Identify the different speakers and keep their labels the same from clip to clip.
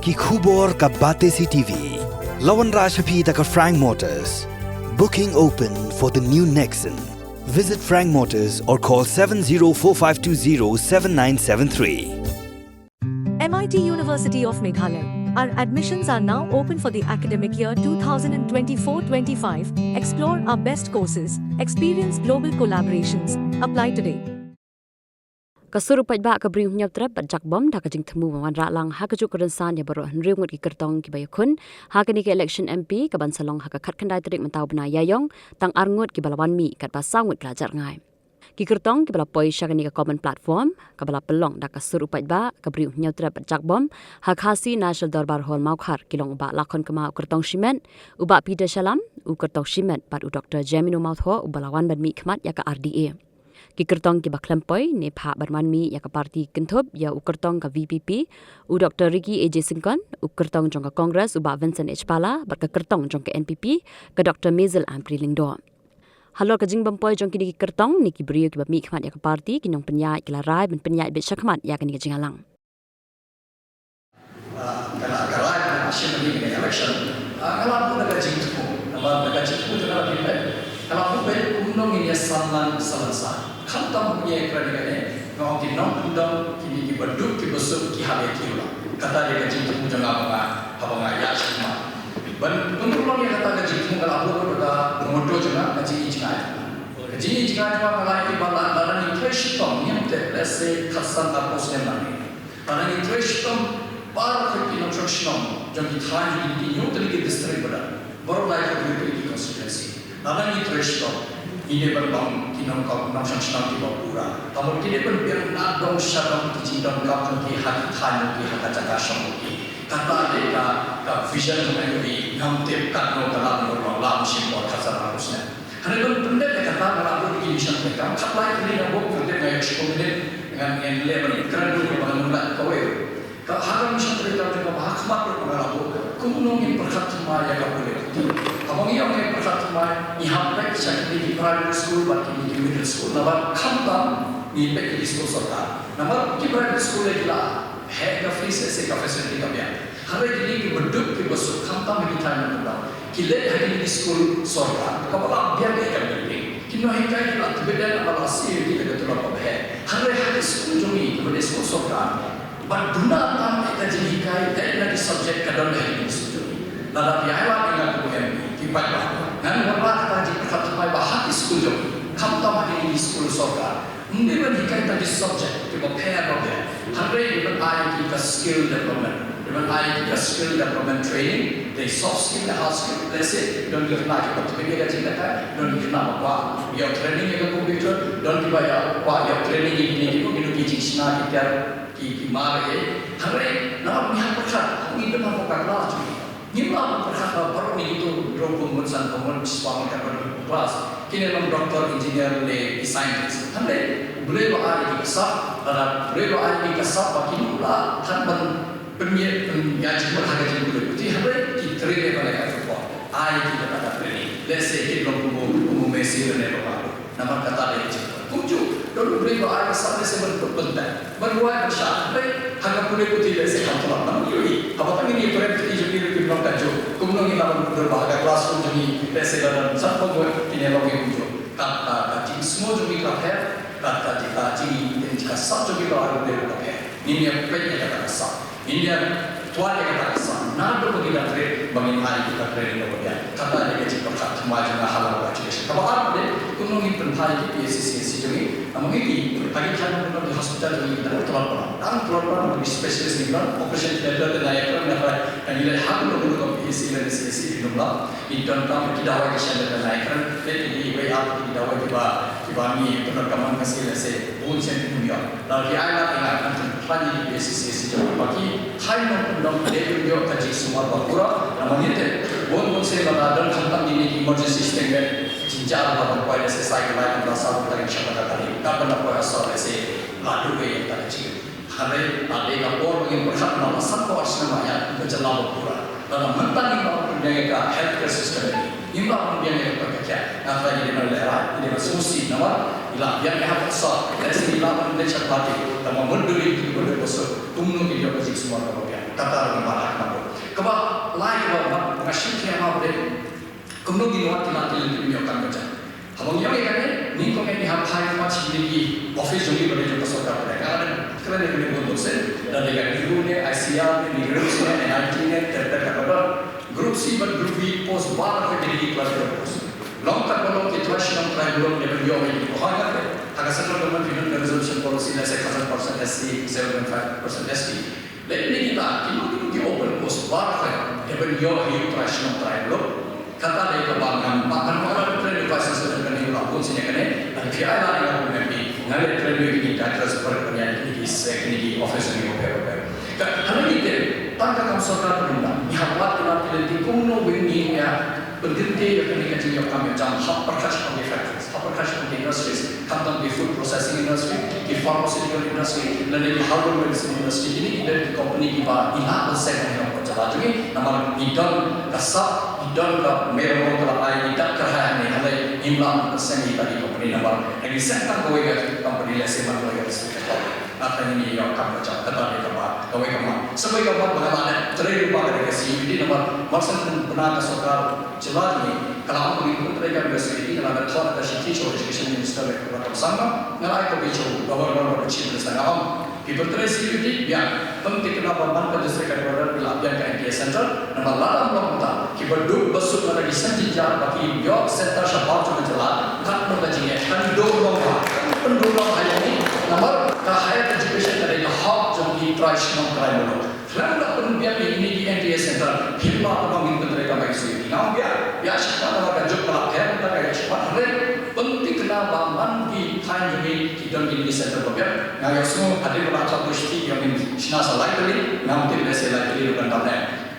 Speaker 1: Ki khubor ka Bate CTV. Lawan Rajaphi taka Frank Motors. Booking open for the new Nexon. Visit Frank Motors or call 7045207973.
Speaker 2: MIT University of Meghalaya. Our admissions are now open for the academic year 2024-25. Explore our best courses, experience global collaborations. Apply today.
Speaker 3: Kasurupat ba kabring nyap trap pajak bom dak jing themu wan ra lang ha kaju kerensan ya baro henriu ngut ki kertong ki bayakun ha kani ke election MP ka ban salong ha ka khat khandai trik mentau bna yayong tang arngut ki balawan mi kat ba sangut pelajar ngai ki kertong ki bala poi sha kani ka common platform ka bala pelong dak kasurupat ba kabring nyap trap pajak bom ha khasi national darbar hall mau khar kilong ba lakon kema kertong shimen uba Peter Shalam u kertong shimen pat u Dr Jamino Mautho u balawan ban mi khmat ya ka RDA ki kertong ki baklampoi ne pha barman mi ya ka parti kinthop ya u kertong ka VPP u Dr Ricky AJ Singkon u kertong jong ka Congress u ba Vincent H Pala bar ka kertong jong ka NPP ka Dr Mazel Ampri Lingdo halo ka jing bampoi jong ki kertong ni ki brio ki ba mi khmat ya ka parti ki nong penyai ki la rai ben penyai be shakmat ya ka ni ka jingalang
Speaker 4: kalau asyik begini election kalau pun ada jing tu nama ada jing tu jangan pilih kalau pun umum ini salan selesai khantam punya kerana ngau ki nong pundang kini ki baduk ki besuk ki habe ki ula kata dia jing tu jangan apa ya semua ban untuk lo yang kata jing tu kalau apa pada motor jangan jing jangan kalau ki balan interest tom yang let's say khasan apos yang mana balan interest tom par ki instruction jang ki than ki new tadi ki district pada baru lain ki constituency balan interest tom ini berbang kinong kau nong sang ki pura kamu kini pun biar nak dong syadong ki jindong kau ki hati than ki hati jaga sang ki kata dia ka vision yang ini ngamtip kat no dalam no lam simbol khasar harusnya karena pun benda dia kata kalau ki vision mereka supply ni nak buat kerja dengan ekonomi dengan yang level kerana dulu bangun kau kalau haram mission mereka juga bahakmat berpengaruh kumulong yang perkhidmat yang kau boleh abang yang perkhidmat ihap baik cakap di private school bagi di middle school nama khantam ni baik di school serta nama di private school itu lah head of fees ka facility ka biar hari ini berduk di besok khantam di time itu kile hari di school serta kapala biar dia kan building kino hikai kita beda nama asli kita betul apa hari school jumi di school serta but guna tam kita jadikan dari subjek kadang hari ini setuju. Dalam biaya ingat bukan tiba dan berapa kata jika kata bahagi school jom, kamu tam hari ini school soka. Mungkin jadikan tadi subjek tiba pair apa? Hari ini kita skill development, kita skill development training, the soft skill, the hard skill. Let's say don't get like apa tu dia cerita kan, don't get apa your training yang komputer, don't dibayar apa your training ini kita kita ki mare hari nama ni perkara ini dah apa kelas ni lah perkara baru ni itu drone pengurusan spam kapal kelas kini orang doktor engineer le scientist hari boleh ada di kasar ada boleh ada di kasar bagi mula kan pengaji berharga boleh jadi hari kita training mereka itu kita kata training let's say kita umum mesir dan apa nama kata dia kunjung dulu beli doa sampai sebentuk bentar berbuat besar baik hanya boleh putih dari sekantor namun yui apa kami ni proyek ini jadi lebih belum kaju kemudian kita berbagai kelas kunjungi dari dan sampai buat ini lagi kunjung kata kaji semua jadi kafe kata kaji dan jika satu jadi doa boleh kafe ini yang penting kata kasar ini yang tuan yang kata kasar nado bagi kita bagi hari kita training kemudian kata dia jadi perkara semua juga halal wajib kalau ada kunjungi penthai di PSCC jadi mengiki bagi kan di hospital ini kita keluar di spesialis di dalam operation theater dan ayat dan nilai hak untuk PSC dan CSC di dalam di dalam tidak wajib dan ayat dan di way up di dalam tiba ni penerkaman hasil saya ujian dunia lalu ayat yang akan terjadi di PSC jadi bagi hanya untuk dia kaji semua bakura namanya bon saya berada dalam ini emergency system jinjal apa kuala selesai lain berasal dari syarikat tadi kapan apa asal saya lalu yang tadi hari ada kapor yang berhak nama satu asnamanya berjalan bakura dalam mentang ini menjaga healthcare system ini imam yang bekerja apa ini dalam ini solusi nama ilah yang harus sah dari sini imam menjadi parti dan memuduri itu berbesar umum dia bagi semua kebahagiaan kata orang kumno di luar kita pilih di kan baca. Habang yang ini ni kau ni hak hai macam ni office jadi boleh jumpa sokar mereka. Kerana dia boleh buat sen dan dia guru ni ICR ni guru ni NIT ni terkadang group C dan group B post bar ke jadi kelas post. Long tak belum kita national try belum dia beliau ini. Orang kata agak central government final resolution policy ni 6% SC 7.5% ST. Lain ni kita di open post bar ke dia beliau ini national try belum. Kata dia kebanggaan, bahkan orang train device sudah kena dilakukan sini kena, dan PI lah yang aku membi, ngalih train ini data seperti penyanyi ini, ini office ini oper. Kalau kita tangkap sokar perundang, ihawat kita pilih kumno begini ya, berhenti yang kena kerja kami jam hak perkas kami factories, hak perkas kami industries, kantor di food processing industry, di pharmaceutical industry, dan di hardware medicine industry ini kita di company kita ina segmen yang berjalan juga, nama idon kasar dan ke merong kalau ayat tidak kerana ni ada imlam persen di tadi company nama lagi sentak kau yang company lesen mana kau yang sedikit apa ini yang kamu cakap kata dia kau yang kamu sebagai kamu bagaimana terima pada CVD nama maksud benar kesokar jelas ni kalau aku ikut terima pada CVD kalau ada thought ada teacher education minister berkata sama ngalai kau bicara bahwa chief minister awam kita terus CVD ya penting kenapa bank district headquarter dilakukan ke NTS Center nama lalam lomta kita duduk besok ada di senjata bagi York Center Shabab juga jelas kan mengajinya kan dua pendorong hanya ini nomor higher education dari hak jadi traditional crime law. Selain itu biar ini di NTS Center himma orang ingin mereka bagi sini. Nah biar siapa orang kerja kalau yang kita kerja siapa penting kenapa mandi time jadi kita di center biar nggak semua ada beberapa satu istilah yang Cina salah kali nanti biasa lagi bukan tahu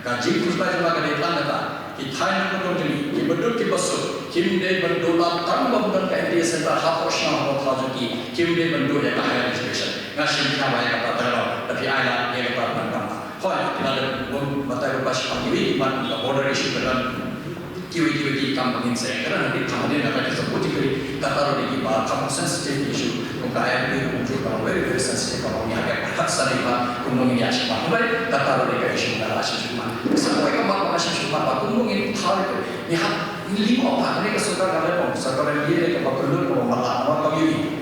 Speaker 4: kaji kursus juga ada iklan kata kita yang jadi kita berdua kita besok kita berdua tanpa bukan ke NTS Center hak optional atau tajuki kita berdua yang higher education ngasih kita banyak kata terlalu tapi ayah yang kata tentang Hoi, kita ada batai lepas pagi man border issue dengan kiwi kampung ini kerana nanti kampung ini akan disebut jadi kata orang ini kampung sensitive issue kaya ini muncul kalau very sensitive kalau ini agak berat sana kumung ini asyik baik kata orang ini isu negara asyik cuma semua kampung asyik cuma kumung ini hal itu ini lima orang ini kesukaan kalian sekarang dia ke perlu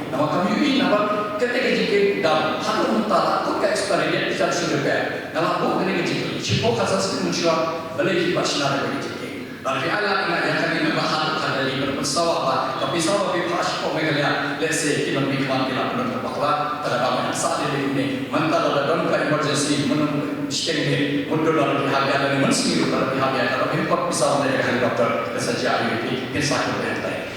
Speaker 4: nama kami ini nama ketika jika dalam hal mentara aku ke eksperimen kita sudah ber dalam buku ini jika cipo kasas muncul balik pas nara bagi jika lalu ala yang kami membahas ada di bersawah tapi sawah di pas pemegalia lese kita mikman kita pun berbakla pada kami saat ini mentara ada don emergency menung stay mundur dalam pihak yang mensiru dalam pihak yang kalau import bisa dari helikopter kesajian ini kisah berbentai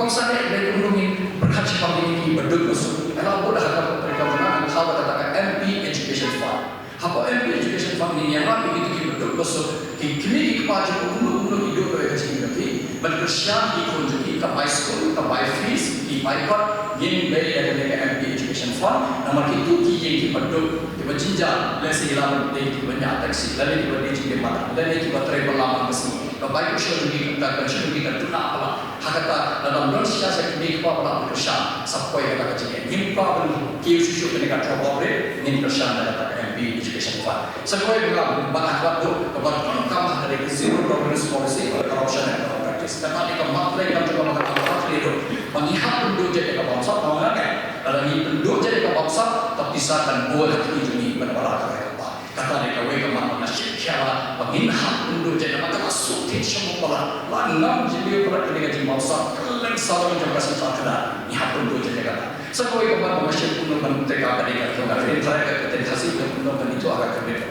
Speaker 4: kau sana dari undang berkaca pagi berdua kalau boleh ada mereka menang kalau katakan MP Education Fund apa MP Education Fund ini yang lagi itu berdua kini kepada undang hidup mereka sendiri berkerja di kunjungi ke high school ke high fees di private yang bayar dengan MP Education Fund nama itu yang berdua tiba jinjang lessi hilang dari banyak taksi lalu tiba di jinjang mana lalu tiba travel lama kesini baik usia kita tu nak apa hakata dalam dunia siasa ini apa apa kerja sampai kata kecil ini problem kiusu ini kan problem ini kerja dalam MP Education Fund sampai juga banyak waktu kepada kamu dari zero tolerance policy corruption and practice karena kita materi kan juga mengatakan itu melihat penduduk jadi kebangsa tahu kan dalam ini penduduk jadi kebangsa tapi sakan boleh ini berbalik kata dia kawai kemana nasib siapa penginhat penduduk jadi maka masuk ke semua orang lanam jadi orang ketika di masa keleng salam jaga sejahtera ini hak penduduk jadi kata sekali kemana masih pun mentega ketika kita ini mereka ketika hasil penduduk itu agak berbeda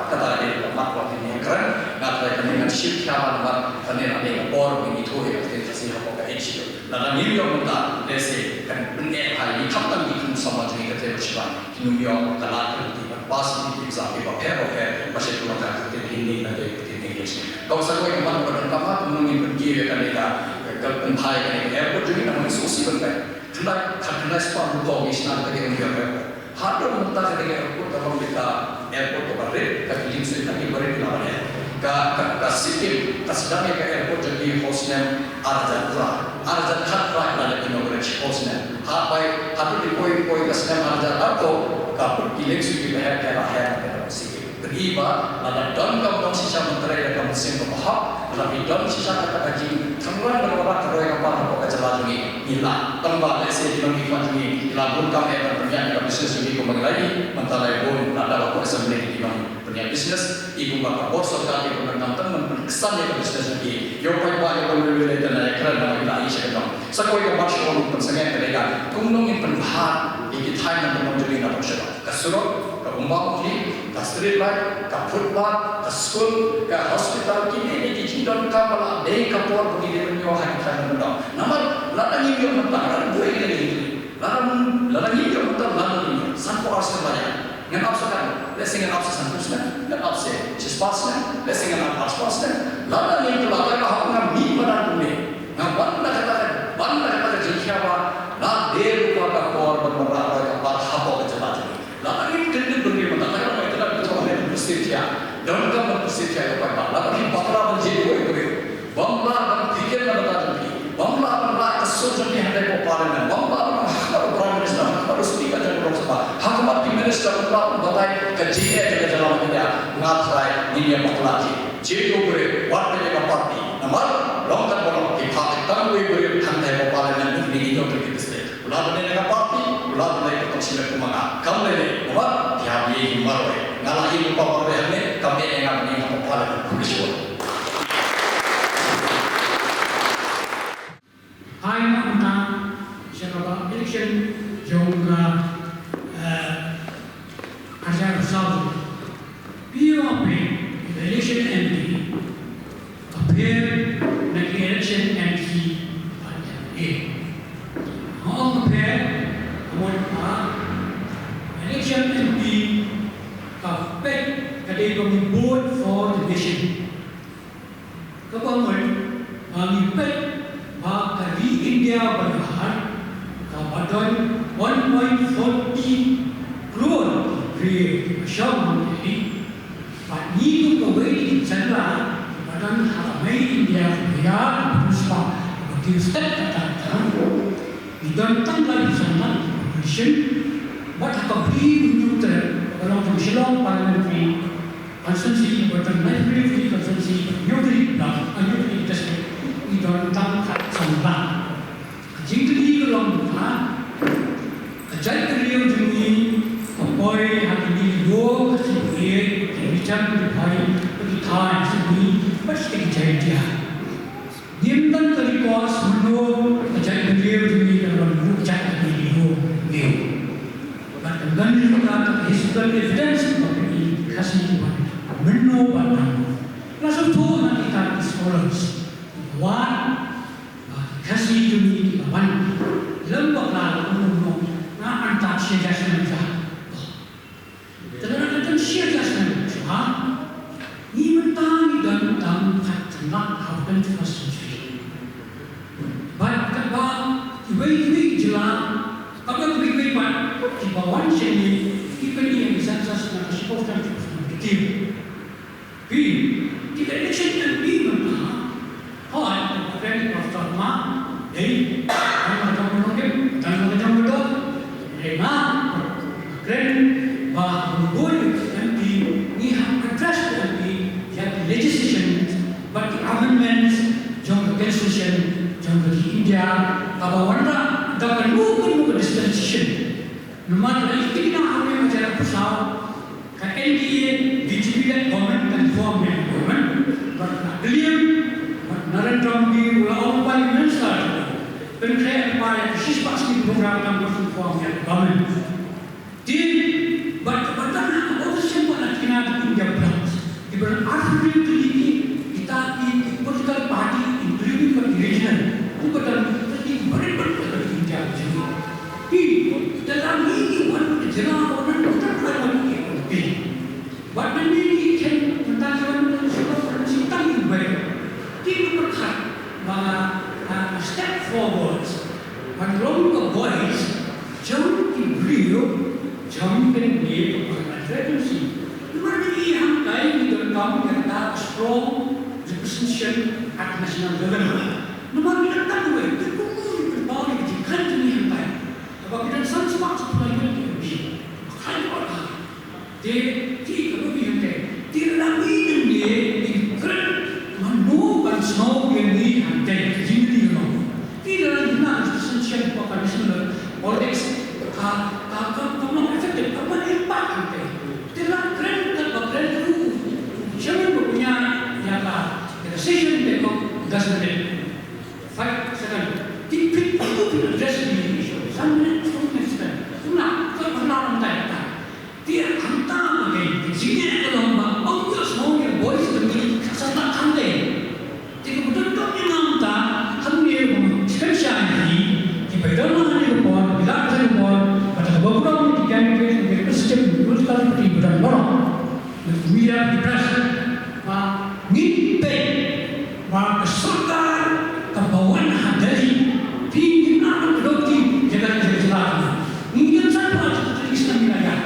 Speaker 4: kata dia mak waktu ini keren kata dia nasib siapa nama kena ada orang itu yang ketika hasil apa itu dalam ini yang kita desi kan benar hari ini kapan kita sama jadi ketika bersiap New York telah pas di exam di paper masih belum ada ini nanti English. Kalau saya kemarin pertama mungkin pergi kan ke pentai kan airport juga namanya susi berkai. Karena sepatu togis nanti ke airport. Ada muntah ke airport kalau kita airport ke balik ke film sudah di balik namanya. Ke Sikkim sedangnya ke airport jadi hostnya Arjat Khatra ada inaugurasi hostnya. Tapi di poin-poin ke sedang Arjat atau kapur giling sudah berhenti lahir pada Sikkim. Kegiba, lada don kamu sisa menteri dan kamu sing kebahak, tapi don sisa kata kaji, tenggelam berapa keroy kapal apa kejalan ini, hilang, tembak lesi di bangki kaji, hilang pun kami akan berniat dalam bisnis ini kembali lagi, mentara pun lada lapor assembly di bang berniat bisnis, ibu bapa bos sekali pun tentang teman kesan yang bisnis ini, yo pai pai yo boleh dan ayah keren nama kita Aisyah kita, sekali ke bashi orang pensengai mereka, kumnongin penbahan, ikut hai dan penonjolin apa siapa, kesuruh umbang ni, ke street light, ke footpath, ke school, ke hospital, kini ni cincin ka pala, deh ke por begini menyo hari kita menang. Namun, ladang ini yang mentang, ladang dua ini lagi. Ladang ini yang mentang, ladang ini. Sampai asal banyak. Yang absakan, lesing yang absa santusnya, yang absa cispasnya, lesing yang absa pasnya. Ladang yang telah kahau ngami pada dunia. Ngawan kata jikiawa, lah deh lupa ke por bermerah ke par habo kecepat. Lama ini kena beri mata kita tidak betul ada bersedia. Dan kamu bersedia apa apa? Lama ini bakal menjadi beri. Bangla dan fikir dan bertanya. Bangla berlah kesulitan yang ada di parlemen. Bangla harus prime minister harus speaker dan bersama. Hakimat di minister berlah bertanya kejian juga dalam media ngatai ini yang bakal jadi beri warna yang parti. Namun longkan bolong kita tangguh beri tanggai parlemen ini itu terkait. Ulah benar dengan parti, ulah benar dengan sila kumanga. Kamu ni, apa? Tiap ye marway. Ngalah ibu bapa marway ni, kami enggak ni apa pala kulisul.
Speaker 5: Hai mana, siapa election juga kerja bersama. POP election MP, appear nak election MP pada A. All compare election MP kapek kadai kami vote for the nation. Kapangan kami pek kali India berhad kapadan 1.40 crore create syam ini. Pani tu kawai di sana kapadan haramai India ya puspa bagi step kata. Idan tanggal di sana, Christian, buat apa beri menyuter orang from Shillong Parliamentary Constituency, buatan Library Constituency, Newbury Bluff, Newbury District, idan tanggal sana. Jika di dalam mana, ajak kerja ini, apa yang ini dua kesempatan, bicara berbagai perkara ini, pasti jadi. Diamkan terikos menurut ajak kerja ini dalam ajak ini ni. Bahkan juga historical evidence bagi kasih Tuhan menurut langsung tu nanti kita scholars wan kasih ini wan lembak lalu menurut na antar sejak semenjak. Terlalu kan sejak semenjak. Ni mentang dan kat nak happen first. Ibu jelas, kalau ibu mat, di bawah sini, kita ni yang bisa sesuatu sesuatu yang kecil. Bi, kita ni cakap bi mana? Hal, kerana pertama, macam macam betul, lema, kerana bahawa boleh nanti ni address nanti yang legislation, but the amendments, jom constitution, jom di India. Kalau anda dapat mungkin dispensation, nomor ini kita ambil macam pasal ke NDA, BJP dan government dan government, beliau Narendra Modi ulang Prime Minister, pencrean pada sisi pasti program yang berfungsi government. Di bagaimana operasi mana kita India branch, di berarti kita di political party including regional, bukan benar-benar tidak jadi. Dalam ini orang jelas orang orang ini. Bahkan ini kan tentang orang cinta yang baik. Tidak berkat bahwa step forward. When long voice jump in beliau jump in beliau presidency. Mereka yang lain di dalam yang strong representation at national level. Nomor kita tahu itu bawah di country yang lain. Kalau kita sangat semangat supply ini, kalau dia kalau kita Mira depresi, ngimpi, keserta kebawaan hadari, pimpinan roti jaga jalan. Ingin saya buat Islam wilayah.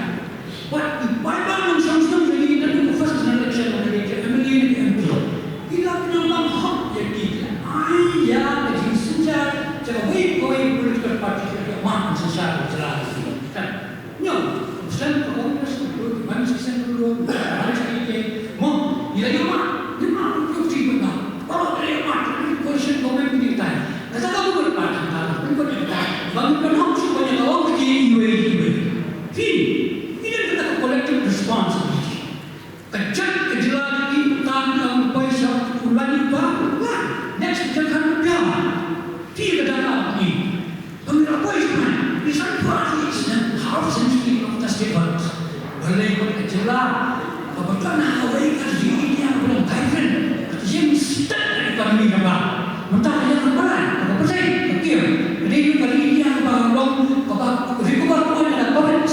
Speaker 5: Walaupun sama-sama jadi dan first generation Amerika MP. Bila penambang hak yang kita, ayah jadi sejak jauh political party kita mahu sesuatu jelas. Kan? Nyo, bukan Kongres dulu, manusia dulu, manusia ini, mau wilayah mana bukti benar. Kalau wilayah mana, question komen kita. Kata kamu berpatah, berpatah. Bagaimana hak supaya orang kecil ini kita collective responsibility. Kejap kejelas ini tentang paisa ulangi bahawa next jangan biar tidak ada lagi. Pengira paisa bisa berarti harus sendiri atas debat. Boleh kejelas apakah Hawaii kerja ini yang belum kaitan yang start dari kami juga. Mentah yang benar, apa percaya? Okey. Jadi kali ini yang baru apa recover ada comment.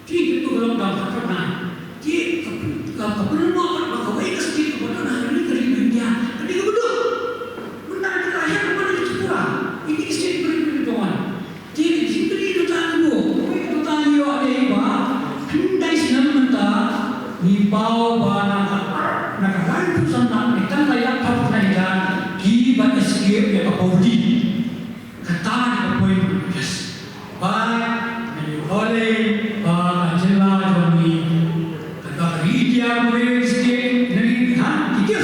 Speaker 5: Jadi itu belum dapat pernah. Jadi kebetulan maka Hawaii kerja kebetulan hari ini kerja India. Jadi betul. Benar terakhir mana di Cipura. Ini state perlindungan. Jadi sini itu tanya itu tanya ada apa? Hindai senang mentah ni bau bana nak rantu sanang ni kan layak apa naikkan di bawah escape ya kapolri kata ni poin yes baik ni oleh jelas ni kata dia boleh escape ni kan kita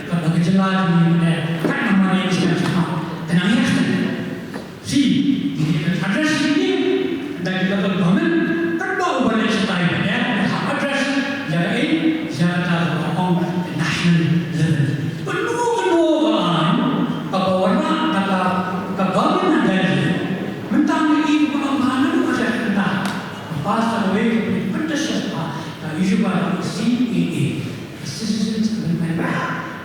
Speaker 5: kan kata jelas ni kan nama ni siapa tenang ya si ini address ini dan kita berbangun kan bawa balik setai ya address jadi jangan on national level penuh kawan kebawaan dari mentang ini pengembangan itu ada tentang bahasa lebih pentas isu baru CAA Citizens Amendment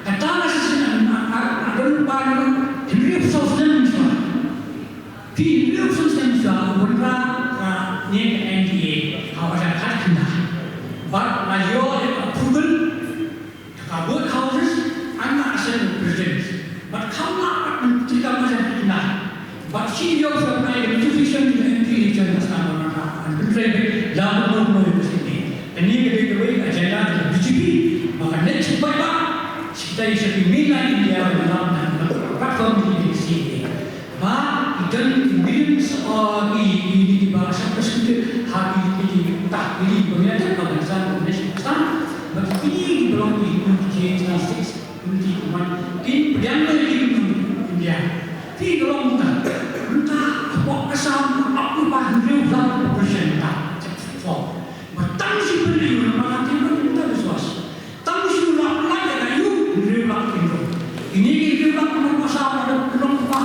Speaker 5: kata citizen ada baru Henry Southern di Henry Southern berapa ni NDA awak ada kena but majority approval both houses anak asal president but kamu tidak macam kita but she also apply the institution to the MP region as nama and betul lalu itu sini ini kedua agenda BJP maka next apa kita isi mainland India dalam platform ini sini bah dan millions ini di bahasa persekutu hari ini tak ini berada pada zaman Malaysia but ini belum change in Perdana India. Tidak belum entah apa asam apa bahan dalam operation tak cepat. Bertang si beli mana tiada kita bersuas. Tang si ulang lagi kayu riulang itu. Ini riulang masa ada belum apa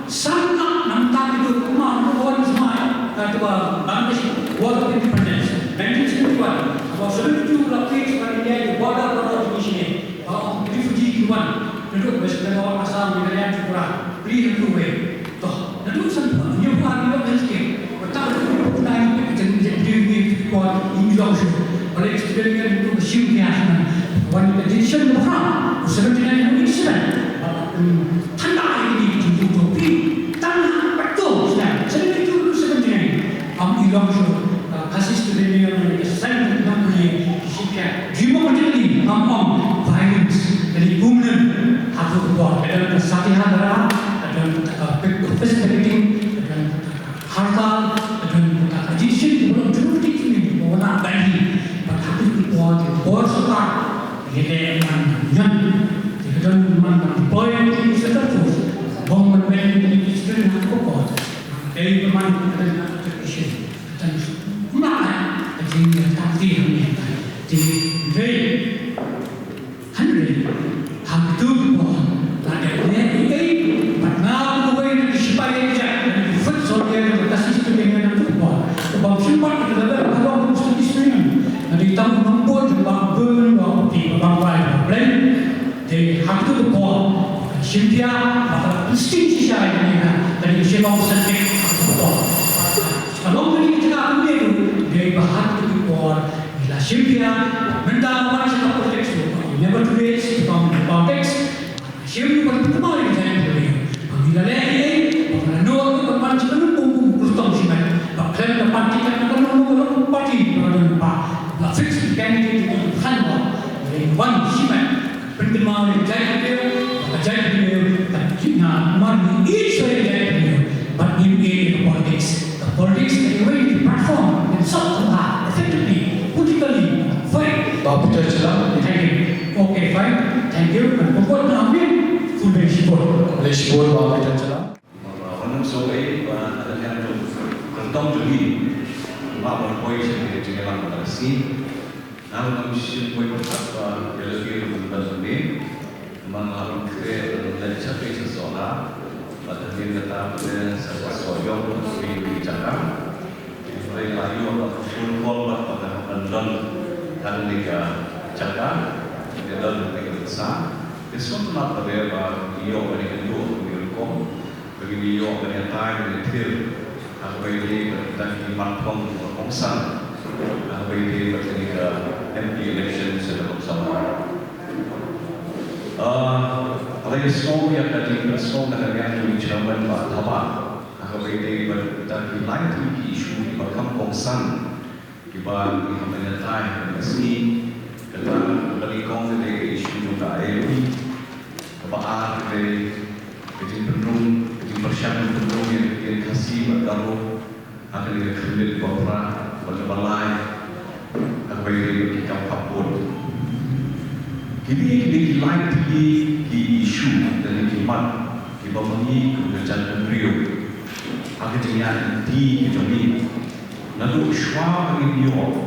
Speaker 5: sangat nampak itu rumah orang semua kata Bangladesh War of Independence 1971. Apa sebab itu lapis pada dia di border di sini. Refugee Kuan, duduk bersama orang asal di wilayah Cipura, beri kedua, toh, duduk semua, nyoba nyoba meski, bertahu naik jadi Kuan ini langsung, oleh student itu bersiapnya, wanita decision berapa, sebenarnya ini sudah, tanda ini tapi tanda betul, sebenarnya itu sebenarnya, kami langsung kasih student yang mereka saya tidak boleh siapa, jumlah menjadi kampung violence. Jadi bumnan aku buat ada kesatian darah, ada perspektif, ada harta, ada jisim belum cukup ini, mana bagi, tapi buat sekarang ini yang kita mana poin ini sudah terus, bangun ini istri aku buat, dari teman kita terkisah, dan mana jadi takdir ini, jadi Henry, hak itu ada ini, pernah buat supaya jangan football yang berkasih itu dengan football. Sebab sempat kita ada kalau mesti disprin, nanti tahu mampu juga berlaku di bangkai plan. Jadi hak itu football. Cynthia, maka institusi saya ini dari sebab sendiri football. Kalau kita cakap itu dari bahan itu football, bila Sylvia, mendapat sebuah konteks never to waste from the context. Sylvia pertama yang saya beri. Bila lagi, bila nuak kepan sebelum punggung kurtong siman, bahkan depan kita akan menunggu parti pada lupa. Bah fix candidate itu hanwa, dari one siman. Pertama yang saya beri, tak kena mandi each saya beri, but in politics. The politics is a way to perform and somehow effectively, politically, fine.
Speaker 4: Peter Celam.
Speaker 5: Thank you. Okay, fine. Thank you. Dan pokok mengambil full bench board.
Speaker 4: Oleh Syibur Peter Celam.
Speaker 6: Orang Sogai ada yang kentong jadi, mak berkoi sebagai jenderal Malaysia. Namun kami pun berkata lebih mengenal ini, mengalami kerja dan capai seseorang. Pada dia kata pada sesuatu yang dibicarakan, mereka layu atau full call pada pendon dan mereka cakap, dalam mereka besar. Kesuatu nak pada dia mereka dua berkom, bagi dia mereka time mereka apa ini kita dimaklum kongsan, apa ini mereka MP election sedalam sama. Kalau semua yang tadi semua negara yang diceritakan bahawa akan berada pada lain tinggi isu di makam kongsan di bawah pemerintah Malaysia tentang berikong dari isu juga AIP kebahar dari kejadian penuh kejadian persiapan penuh yang dikasih bergaruh akan dikembali beberapa balai akan berada di kampung. Kini lain tinggi di isu dan iman di bawah kerajaan beliau. Akhirnya di kejadian lalu Shua menginyo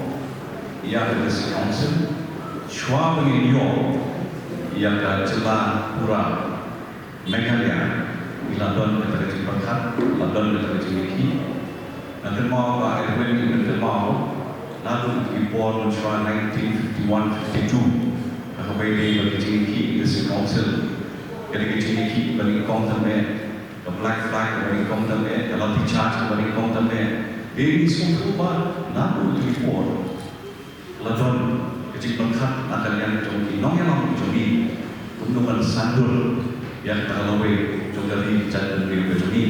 Speaker 6: ia ada council, Shua menginyo ia ada celah pura Meghalaya di London negara Jepang, London negara Jepang. Nanti mau apa? Edwin nanti mau lalu di Port Shua 1951-52. Aku beri berkecil ke council, jadi kecil bagi kontamen, the black flag bagi kontamen, kalau discharge bagi kontamen, ini semua namun di port, London kecil bangkat akan yang jombi, nong yang orang jombi, kemudian sandur yang terlalu juga di jalan beliau jombi.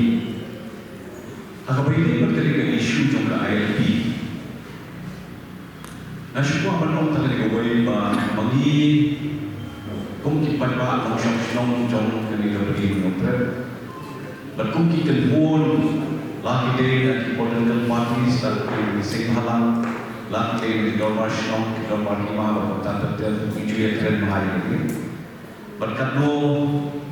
Speaker 6: Aku beri berkali isu juga AIP. Nasyukwa menong tadi kawai bagi kongki pada kongsyong jong kini beri notret berkongki kenpun lagi dari political parties dan singhalang lagi dari dormar syong dormar lima berkata tujuh tren mahal ini berkat no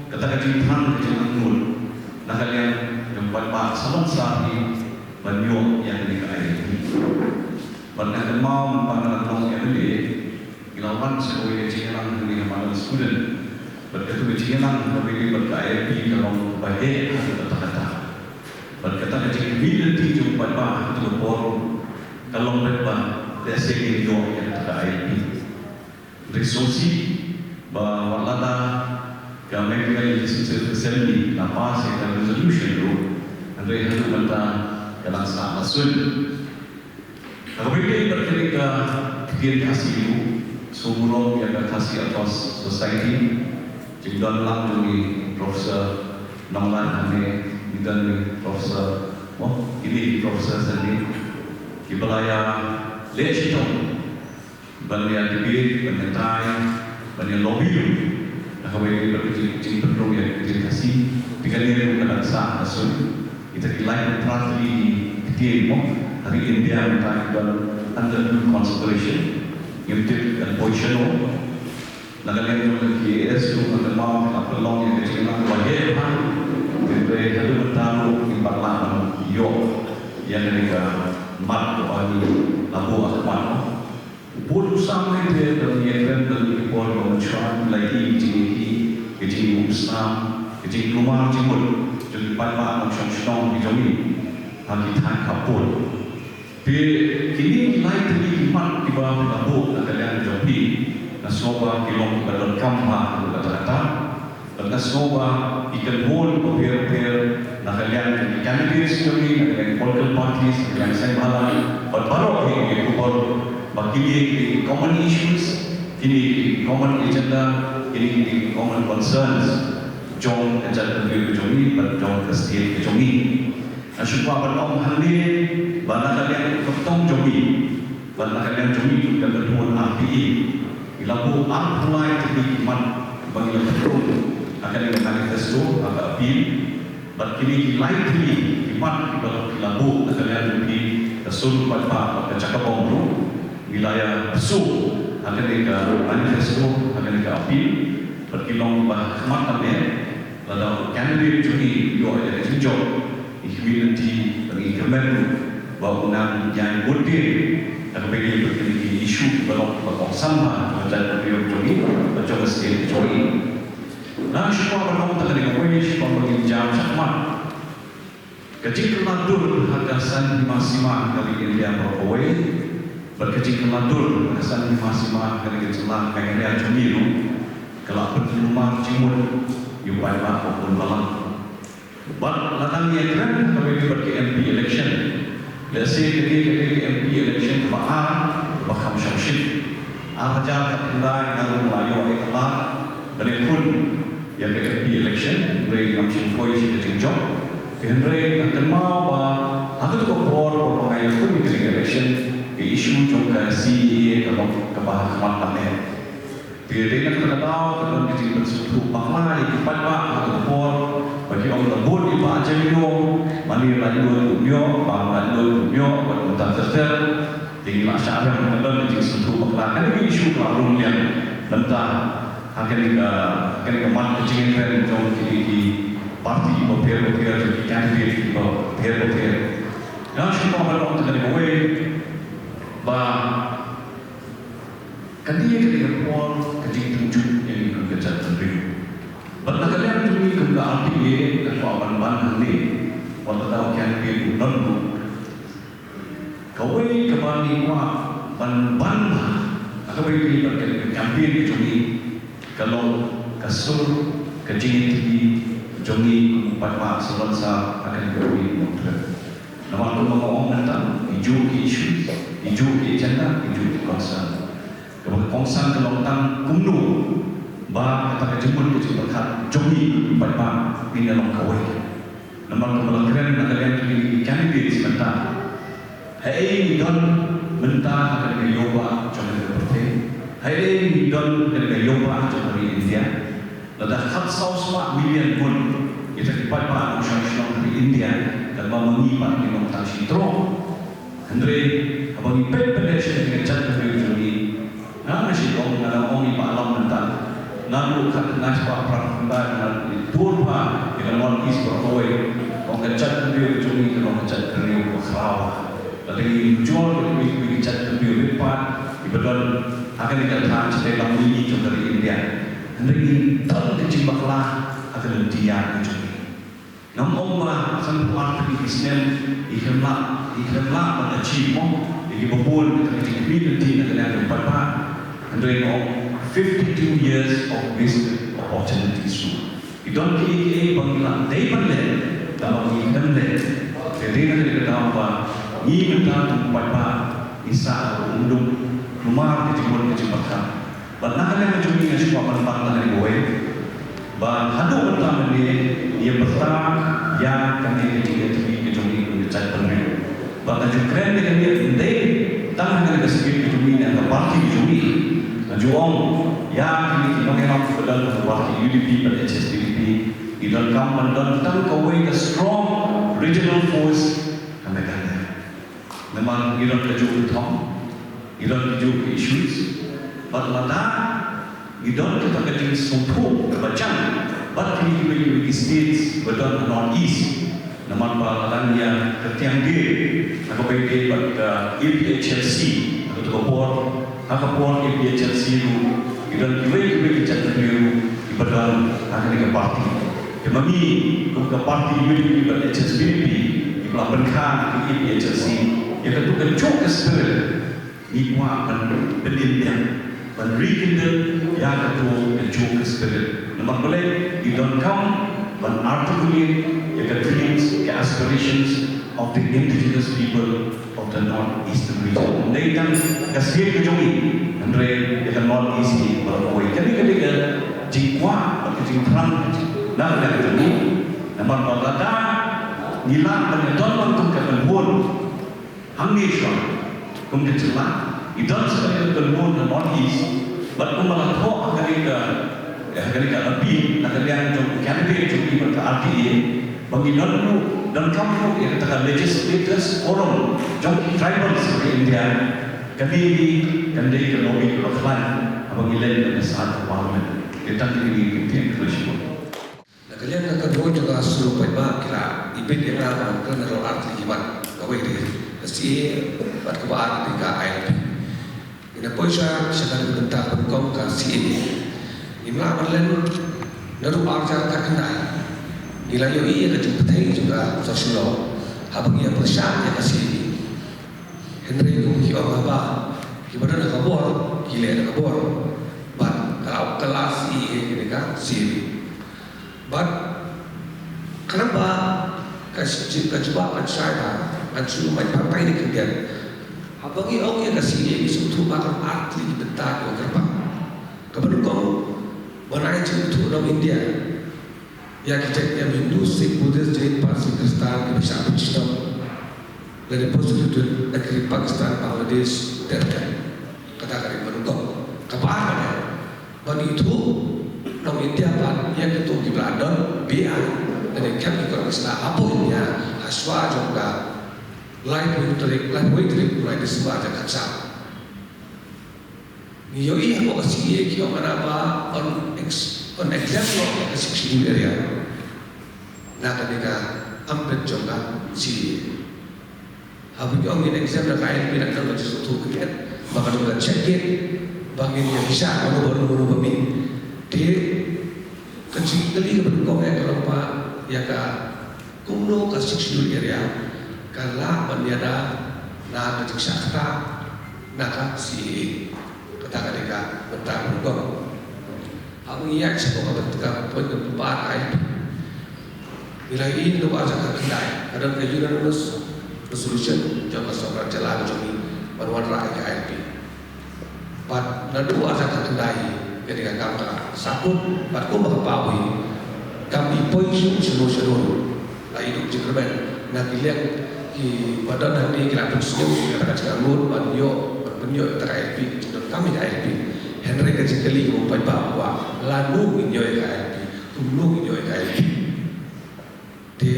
Speaker 6: kata kecintaan kecintaan nak kalian jumpa pak salam sahi menyok yang dikait Pernah mau mempanggil yang ini, ilawan sebagai jenderal dari mana student, berkata jenderal dari berkait di dalam bahaya atau kata-kata. Berkata jika bila dijumpa bah itu forum, kalau mereka desegin jauh yang terkait ini, resoursi bahwa lada kami legislative assembly nafas yang resolution itu, anda yang berkata dalam saat masul. Kalau mereka berketika kekir kasih itu, semua yang kasih atas society, jika dalam dari Profesor Nonglan Hane, dan Profesor, ini Profesor sendiri, di belaya legislator, belaya debate, belaya banyak lobby, kalau mereka berketika penuh yang kekir kasih, dengan ini bukan sah asul, kita kilai perhati kekir hari India minta under consideration, unit dan position. Naga yang KS tu under mau apa long yang kecil nak wajib jadi ada bertaruh di parlimen yo yang mereka mat bagi labu akwan. Bodoh sampai dia dalam yang dari report mencuat lagi kecil Islam kecil rumah cimut jadi parlimen macam di jami hati tan kapur. Kini lain tadi iman di bawah labu nak kalian jombi, nasoba kilong balon kampa kata-kata, nasoba ikan bol per nak kalian candidates jombi, nak kalian political parties, nak kalian saya malam, berbarok ini kubur bagi di common issues, kini di common agenda, kini di common concerns. Jom kerja negeri kejongi, jom ke state kejongi. Nasyukwa bertong handi, bana kalian ketong jongi, bana kalian jongi juga bertuan RPE. Bila bu apply tepi iman bagi lepas akan dengan manifesto agak appeal, but kini likely iman bila bu kalian jongi kesul pada cakap bongru, wilayah besu akan dengan manifesto akan dengan appeal, berkilong bah kematan lalu candidate juni yo ada tunjuk humility bagi kemenlu bahawa unang yang berdiri dan bagi berkini isu belum sama macam beliau juni macam mesti juni. Nah, semua belum tak ada kewis pembagi jam sakmat. Kecil keladur hadasan masima dari India berkawai berkecil keladur hadasan masima dari Islam kaya juni lu kelak berlumar cimut yupai lah maupun malam. But latang yang keren kami pergi MP election. Let's say ketika MP election baham syamshid. Aja ketendai dalam Melayu ikalah dari pun yang MP election dari kamshin koi si kecil. Kendrai akan mau aku tu kopor orang yang pun ketika election ke isu juga CEA kebahagiaan panen. Dia nak tahu kalau kita bersuatu baklai empat pak atau por bagi orang lembut di pak jemino mani lanjut dunia bang lanjut dunia buat mutan terser tinggi masyarakat mengenal di suatu baklai kan ini isu lalu yang tentang akan kemat kecil kan jom di parti berpihak di kandidat berpihak. Yang semua orang untuk dari bah Kali ketika Paul kecil tunjuk yang ikut kerja sendiri. Bagi kalian tunjuk ke RPA atau aban-aban ini, waktu tahu yang dia nonton. Kau ini kembali kuat ban-ban, aku beri pergi kampanye kecuali kalau kasur kecil tinggi jongi empat selasa akan beri muter. Nama tu mengomong tentang hijau isu, hijau agenda, hijau concern. Kongsan kelontang kumdu bah kata kejemput kecil berkat jongi pada di dalam kawai. Namun kemalakiran nak kalian pilih kandidat sebentar. Hai don mentah akan diyoba jangan seperti. Hai don akan diyoba jangan di India. Ladah 400 million pun kita dipakai masyarakat di India dan mengibat di lontang sitro. Andre abang ipet pendesan dengan cara berjuni. Nama si orang dalam orang ini malam mentah. Nalu kat nasbah perangkat dan turba dengan orang is berkawai. Orang kecat dia cumi orang kecat dia berkhawa. Lalu jual dia kecat dia lipat. Ibadah akan dikatakan dalam ini juga dari India. Hendak tahun kecil baklah akan dia cumi. Namun orang sampai arti Islam ikhlas pada cimo. Ia berpun ketika community akan ada berapa. And doing all 52 years of business opportunities. You don't get a bangla, they bangla, dalam hitam le. Jadi nak kita tahu apa, ini mentah pada isa undung rumah kecil macam. Benar kan yang cumi yang semua mentah dari gue. Bah hadu mentah ini ia bertang yang kami kita cumi mengecat penuh. Bahkan juga keren dengan dia, they tangan dengan kesempatan cumi yang terparti cumi. Juang yang ini mengenal kepada parti UDP pada HSDP di dalam dan kawai ke strong regional force kami. Memang Iran kejuk utang, Iran kejuk issues, berlada Iran kita kejuk sumpu macam, but ini states berdan north east. Nama balalan yang ketiang dia, aku bagi pada APHLC atau Kepor. Akapun APHLC itu, dan juga kebijakan itu ibadah akan dengan parti. Kami ke parti UDP pada HSBP, dipelabelkan ke APHLC. Yang itu kencok kespirit, ikwa pendidikan, rekindle yang itu kencok kespirit. Namun boleh, you don't come, articulate your dreams, your aspirations, of the indigenous people of the northeastern region. They can kasih kejongi, andre the northeast ni berkoi. Kali ke jingkwa, atau jingkrang, nak nak jadi. Namun berada nila penyedon untuk kepenhun, hamil sah, kemudian jelas. Idon sebagai kepenhun the northeast, but malah thok kali ke lebih, nak kalian jom campaign jom ibu ke RTA. Bagi dan kamu yang katakan legislators forum jom tribals di India kami ke lobby ke offline bagi lain pada saat parlimen kita ini kita teruskan.
Speaker 7: Kalian akan boleh juga suruh baik kira ibit era kan roh arti kimat kau ini mesti buat kebahagiaan di ILP. Ini poisa sekarang bentar berkong kasih ini. Imla berlen naruh arca terkenal. Ila yo iya kejumpatan juga sosial. Habang ia persian ya kasih. Henry itu kiwa apa? Kiwa nak kabur, gila nak kabur. But kalau kelas ini kan sih. But kenapa kejumpaan saya ancu main partai ini kemudian. Habang ia okey kasih ini suatu makan arti bentar yo kerpa. Kemudian kau berai itu orang India. Ya kita yang Hindu, Sikh, Buddhist, Jain, Parsi, Kristen, bisa Islam dari posisi negeri Pakistan, Bangladesh, dan katakan menunggu kepada bagi itu orang India kan yang itu di Belanda, BA dan yang kami Islam apa ini ya aswa juga lain witrik mulai disebut aja kacau. Niyoi apa kasih kio mana apa on example of the 16 area. Nak ketika hampir juga si habis orang ini example kain pindah ke sesuatu kemudian maka juga check it bangin yang bisa baru bami dia kecil kali berkong yang kelapa ya ka kuno ke 16 area kalau banyada nak kecil nak si ketika bentar berkong. Aku ingat sebuah ketika pengembangan ILP. Nilai ini luar biasa kendai. Kadang kejuran resolution jangka seorang jalan jami berwarna rakyat ILP. But nanti luar biasa kendai ketika kamu sakut, but kau berpawi. Kami poin semua. Lalu hidup jekerman. Nak lihat di badan nanti kita bersenyum kita kacang anggur, banyo ILP dan kami ILP. Henry kecil umpai bawa lalu injoi KLP, tulu injoi KLP. Di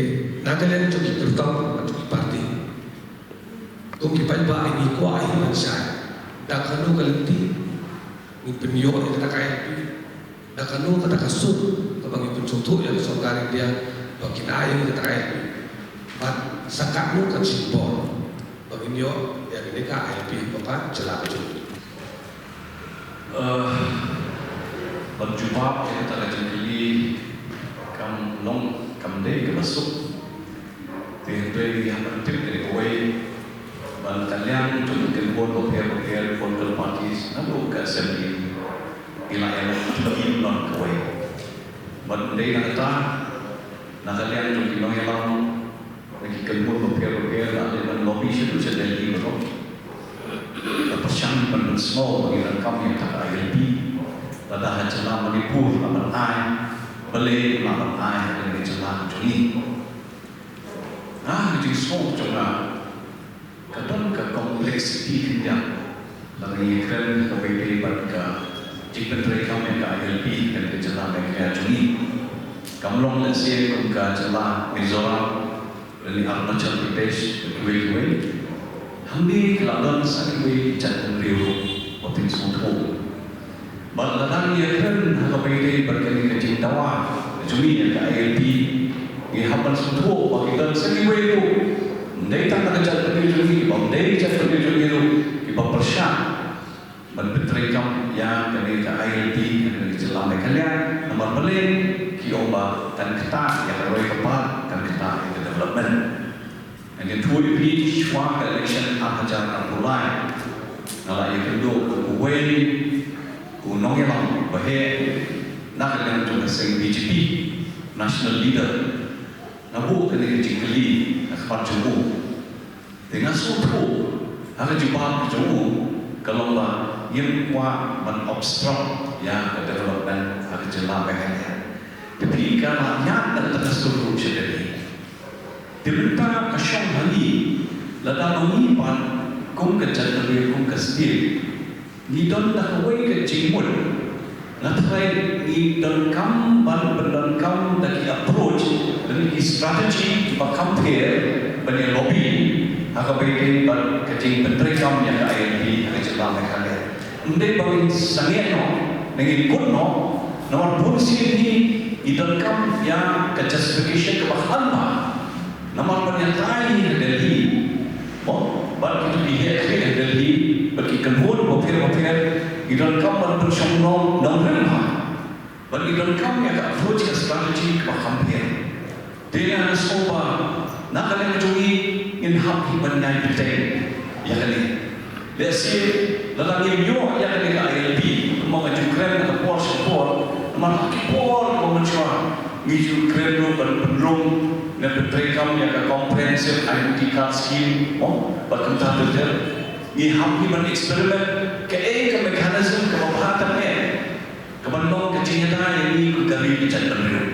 Speaker 7: nagalan cuci terutama cuci parti. Kung kipai ba ini kuai mansai. Dah kanu kalenti, ni penyo yang kata KLP. Dah kanu kata kasut, kabang pencontoh yang seorang dia bagi ayam kata KLP. But sakakmu kan simbol. Baginyo yang ini KLP bapak celak cuci.
Speaker 6: Berjumpa kita lagi kam long kam deh ke masuk tiada yang penting dari away dan kalian untuk telefon berkir political parties namun ke assembly ilayan lebih non away dan deh kata nak kalian untuk yang lagi telefon berkir dan lobby itu sedang diberok persiapan dan semua bagian kami yang tak ILP pada hajalah Manipur lawan ai Malay lawan ai dan hajalah Joni jadi semua juga kadang ke kompleksiti yang lagi keren ke BD pada jika kami ke ILP dan hajalah mereka Joni kamlong lesir ke hajalah Mizoram dan Arunachal Pradesh kuih Hamdi keladan sakit jatuh riuh waktu suatu. Baladang ia kan hakapai berkali kecil tawa. Cumi yang ke ILP ia hapan suatu bagi dan sakit riuh. Mendai tak nak jatuh riuh, mendai jatuh riuh kita persiap. Berterikam yang kami ke ILP yang dijelaskan kalian nomor belen kioba dan ketat yang roy kepat dan ketat yang development. Yang kedua ini semua election akan mulai. Kalau yang kedua kuwei, kunong yang bahaya, nak yang juga seng BJP national leader, nabu kena kecil kepan jemu. Dengan suatu harga jumpa jemu kalau yang kuat menobstruct ya development harga jelas mereka. Tapi kalau yang terstruktur jadi, diminta kesyong hari, lada mengipan kum kecat lebih kum kestil, ni don tak away ke cimun, natrai ni don kam ban don kam dari approach dari strategi kita compare bani lobby, agak baik ban kecing menteri kam yang INP harga jelas mereka. Mending bagi sangat no, dengan good no, nomor polisi ni idon kam yang ke justification ke bahan nomor penyatai Delhi, oh, bagi itu dihek Delhi, bagi kenhun bopir idon kam berpersongong nomor bagi idon kam yang approach ke strategi ke bahan dengan soba, nak kalian curi in hak hibannya betul, ya kali. Lesi dalam yang yang ada ILP mengajukan ke port support, mana port mengajukan mengajukan lu berbentuk dan berterima yang comprehensive identity card scheme, berkenaan betul. Ini hampir eksperimen ke mekanisme kebahagiaan kebanyakan kecintaan ini kegari bicara betul.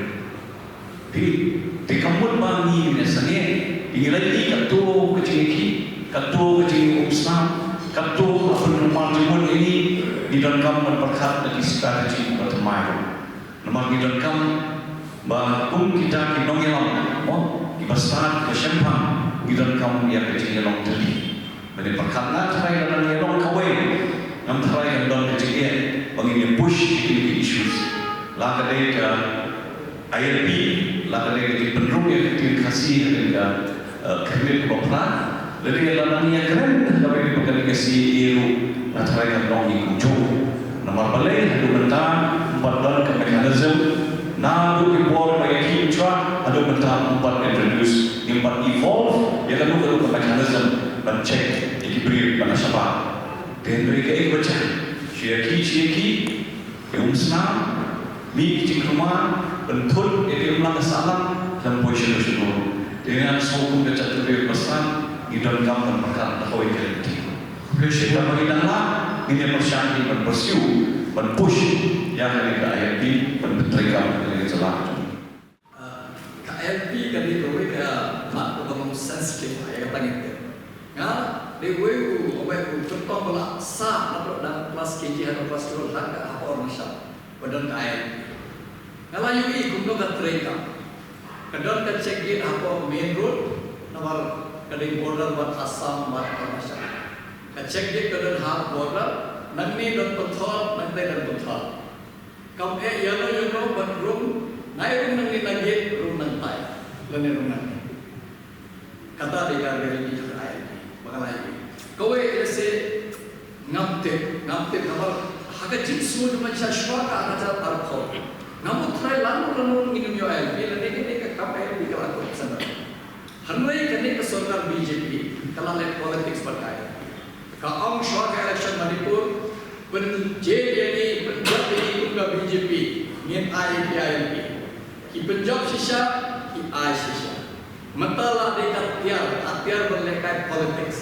Speaker 6: Di kampung bagi misalnya, ingin lagi ketua kecil Islam. Katu penempatan ini di dalam berkat dari strategi bertemu. Nomor di dalam bahagian kita kinong yang ibastan kesempat di dalam yang kecil yang terjadi. Jadi berkatnya terai dalam yang kawai, nam terai dalam kecil bagi push ini issues. Laga ke ILP, laga ke penrung yang kasih dengan kerja kebaparan. Jadi dalam yang keren, tapi bukan kasih iru, nanti kan dong ikut. Nomor balik, ada bentang, empat ke mekanisme, nadu import bagi kimcha, ada bentang empat introduce, empat evolve, ya kan ke mekanisme, dan check, equilibrium pada siapa. Dan mereka baca, syaki, yang senang, mi cik rumah, bentuk, itu ulang salam dan posisi dulu. Dengan sokong kecat lebih besar. Idon kam dan perkara takoi kereti. Kita mengingatlah ini persyaratan berpersiu, berpush yang dari KLP berterima dari jelas.
Speaker 4: KLP kan itu mereka nak membangun sensitif yang kata gitu. Nggak, dewi obat contoh belak sah atau dalam kelas KJ atau kelas turun tak apa orang masyarakat badan KLP. Kalau yang ini kumpul terterima, kadang kecek dia apa main road nomor kadang border buat Assam buat masyarakat. Kecek dia kadang hard border, nanti dan betul, dan betul. Kamu yang buat room, naik room nanti lagi room nanti, lain room nanti. Kata dia dari ini juga ayat, bagaimana? Kau ese ngamte nomor haga jinsu cuma syashwa ka ada tarkho. Namun try lalu minum yo ayat, bila dia kapai di kalau sana. Hanway kene ke सरकार बीजेपी कला ले पॉलिटिक्स बताए का अंग shock election Manipur जेजेडी पंजाब की उनका BJP main आईपीआईपी की पंजाब शिशा की आई शिशा मतला दे अत्यार बल्ले का politics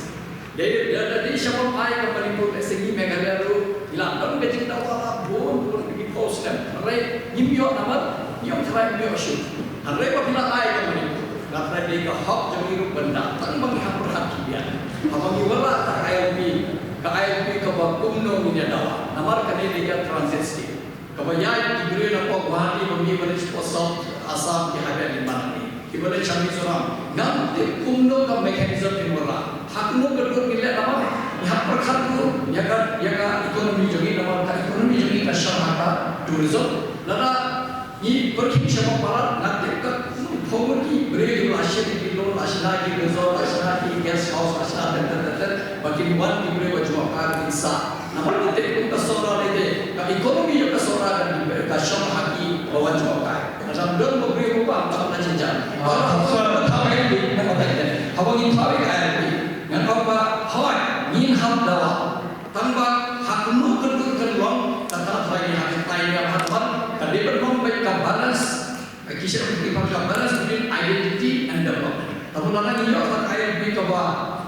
Speaker 4: dari siapa ai ke Manipur segi Meghalaya lu hilang kan ke cinta wala bon di post kan re nyimyo namat nyom try nyom shoot re apabila ai ke Manipur karena dia hak jadi benda tan bagi hak perhatian apabila wala tak KLP ke bakumno punya dawa namar kan dia transit state kebanyakan diberi nama Guwahati bagi beri sponsor asam di ada di mana ni diberi cami seorang nanti kumno ke mekanisme timurlah hakno kedua milik nama hak perkat tu jaga ekonomi jogi nama ekonomi jogi ke syarikat tourism lada ni pergi siapa parat nanti ke Komodi beri dulu asyik di dulu asyik di resort asyik di guest house asyik dan bagi buat diberi wajib akar bisa. Namun kita pun kesorang itu, ekonomi yang kesorang dan diberi kasih haki wajib akar. Macam dulu beri uang tak pernah jenjang. Kalau tahu ini mana tak ada. Awak ini tahu ini. Yang apa? Hawan ingin hak dawa. Tanpa hak nu kedua tetap lagi hak lainnya hak hak. Kadang bernomor baik balance. Kisah kita pakai balance between identity and development. Tapi lagi yo tak ayat bi coba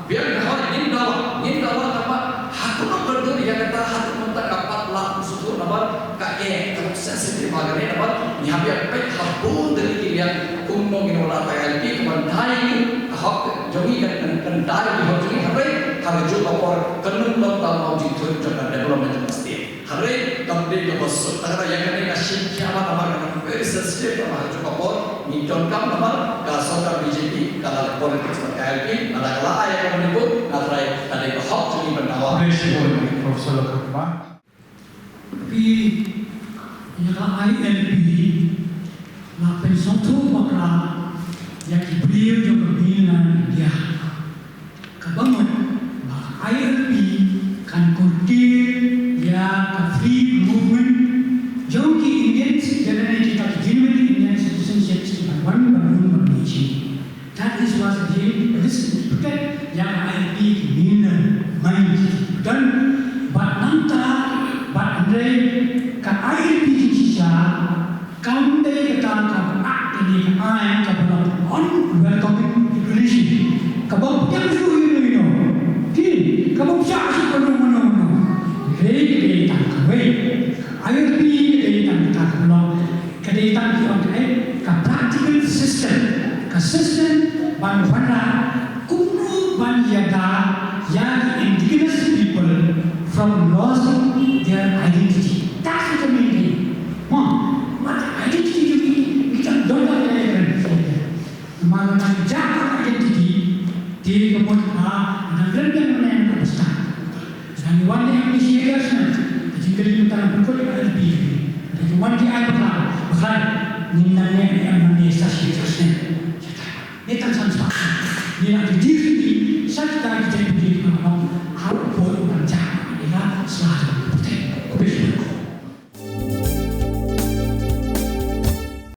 Speaker 4: biar kau ingin dawa apa aku nak berdua dia kata hati mentang dapat lah susu nama kaya kalau sensitif agaknya dapat nyambi pek habun dari kirian kumno ginola ayat bi kemandai hak jongi dan kendari di hak jongi hari kalau juga por kenun dalam mau jitu jangan development mesti hari tapi dia bos tak yang kena kasih kiamat nama very sensitive nama juga por minjon kam nama kasar BJP kalau politik seperti LP ada kala ayat yang menyebut ada hak jongi bernawa
Speaker 5: Profesor Lakatma. Tapi yang ILP na pensão tu bakla yang beliau juga bilang dia kebangun ILP kan kurti ya ka free movement jauh ki Indian generasi kita genuinely Indian citizenship sebagai one nation. That is was the this protect yang ILP mina main dan but nanta but Andre ka ILP kisah kandai kita ka ini ay ka on welcoming relation kabang yang suhu ini ti kabang siya si kono rei tan ka wei ILP rei tan ka kono kadai tan ki on ka practical system ban wana kuno ban yada yang indigenous people from losing their identity. That's the main thing. What identity kita don't have mana jaga identity di kemudian ada berbagai macam besar. Dan wanda yang disiapkan, jika kita berkulit ada lebih. Dan wanda yang bahkan ninanya yang manifestasi tersebut. Ini tanpa sebab. Ini nak diri saya tak jadi begini kalau apa pun macam ini selalu betul.